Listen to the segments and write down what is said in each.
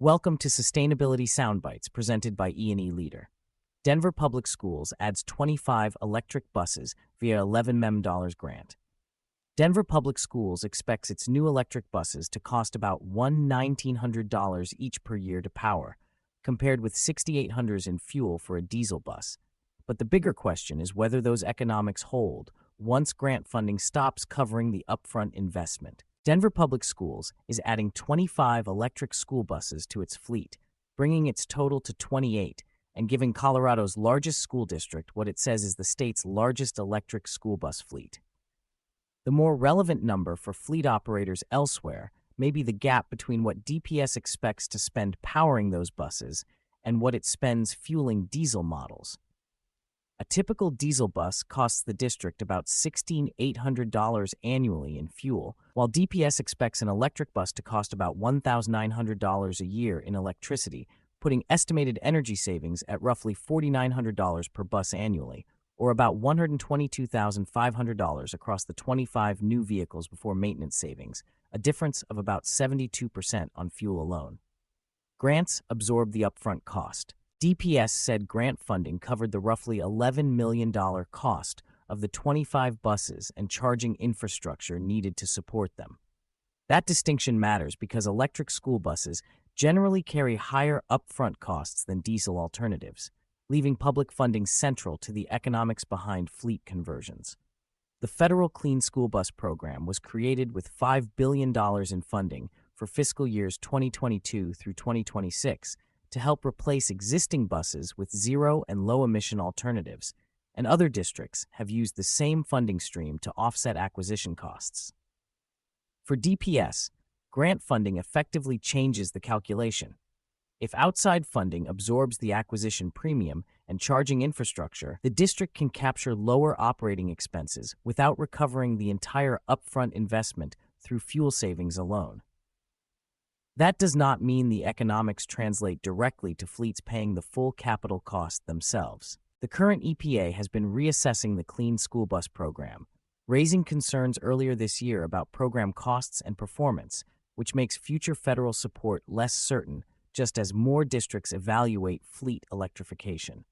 Welcome to Sustainability Soundbites presented by E&E Leader. Denver Public Schools adds 25 electric buses via $11 million grant. Denver Public Schools expects its new electric buses to cost about $1,900 each per year to power, compared with $6,800 in fuel for a diesel bus. But the bigger question is whether those economics hold once grant funding stops covering the upfront investment. Denver Public Schools is adding 25 electric school buses to its fleet, bringing its total to 28 and giving Colorado's largest school district what it says is the state's largest electric school bus fleet. The more relevant number for fleet operators elsewhere may be the gap between what DPS expects to spend powering those buses and what it spends fueling diesel models. A typical diesel bus costs the district about $16,800 annually in fuel, while DPS expects an electric bus to cost about $1,900 a year in electricity, putting estimated energy savings at roughly $4,900 per bus annually, or about $122,500 across the 25 new vehicles before maintenance savings, a difference of about 72% on fuel alone. Grants absorb the upfront cost. DPS said grant funding covered the roughly $11 million cost of the 25 buses and charging infrastructure needed to support them. That distinction matters because electric school buses generally carry higher upfront costs than diesel alternatives, leaving public funding central to the economics behind fleet conversions. The Federal Clean School Bus Program was created with $5 billion in funding for fiscal years 2022 through 2026 to help replace existing buses with zero and low-emission alternatives, and other districts have used the same funding stream to offset acquisition costs. For DPS, grant funding effectively changes the calculation. If outside funding absorbs the acquisition premium and charging infrastructure, the district can capture lower operating expenses without recovering the entire upfront investment through fuel savings alone. That does not mean the economics translate directly to fleets paying the full capital cost themselves. The current EPA has been reassessing the Clean School Bus Program, raising concerns earlier this year about program costs and performance, which makes future federal support less certain just as more districts evaluate fleet electrification.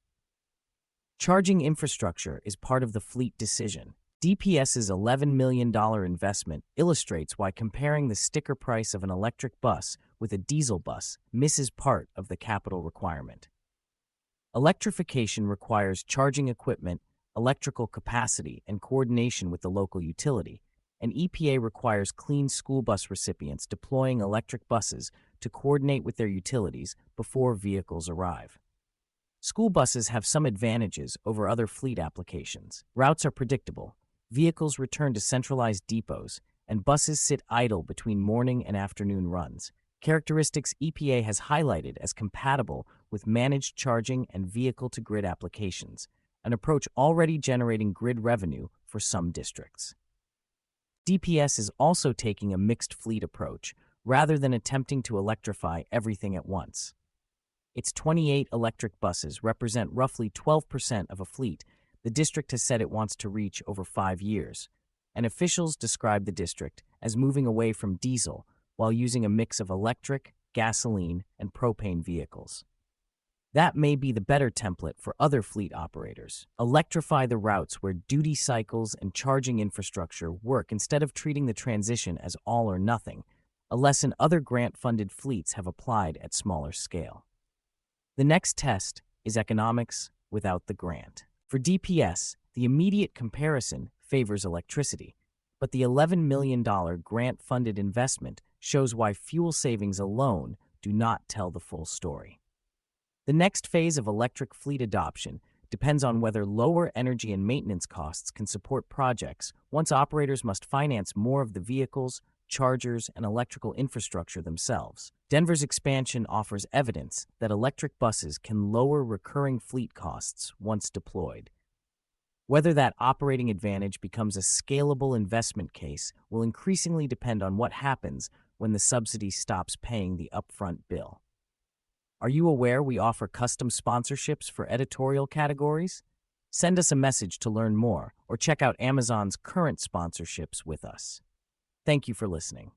Charging infrastructure is part of the fleet decision. DPS's $11 million investment illustrates why comparing the sticker price of an electric bus with a diesel bus misses part of the capital requirement. Electrification requires charging equipment, electrical capacity, and coordination with the local utility, and EPA requires clean school bus recipients deploying electric buses to coordinate with their utilities before vehicles arrive. School buses have some advantages over other fleet applications. Routes are predictable. Vehicles return to centralized depots, and buses sit idle between morning and afternoon runs, characteristics EPA has highlighted as compatible with managed charging and vehicle-to-grid applications, an approach already generating grid revenue for some districts. DPS is also taking a mixed fleet approach, rather than attempting to electrify everything at once. Its 28 electric buses represent roughly 12% of a fleet the district has said it wants to reach over 5 years, and officials describe the district as moving away from diesel while using a mix of electric, gasoline, and propane vehicles. That may be the better template for other fleet operators. Electrify the routes where duty cycles and charging infrastructure work instead of treating the transition as all or nothing, a lesson other grant-funded fleets have applied at smaller scale. The next test is economics without the grant. For DPS, the immediate comparison favors electricity, but the $11 million grant-funded investment shows why fuel savings alone do not tell the full story. The next phase of electric fleet adoption depends on whether lower energy and maintenance costs can support projects once operators must finance more of the vehicles, chargers, and electrical infrastructure themselves. Denver's expansion offers evidence that electric buses can lower recurring fleet costs once deployed. Whether that operating advantage becomes a scalable investment case will increasingly depend on what happens when the subsidy stops paying the upfront bill. Are you aware we offer custom sponsorships for editorial categories? Send us a message to learn more, or check out Amazon's current sponsorships with us. Thank you for listening.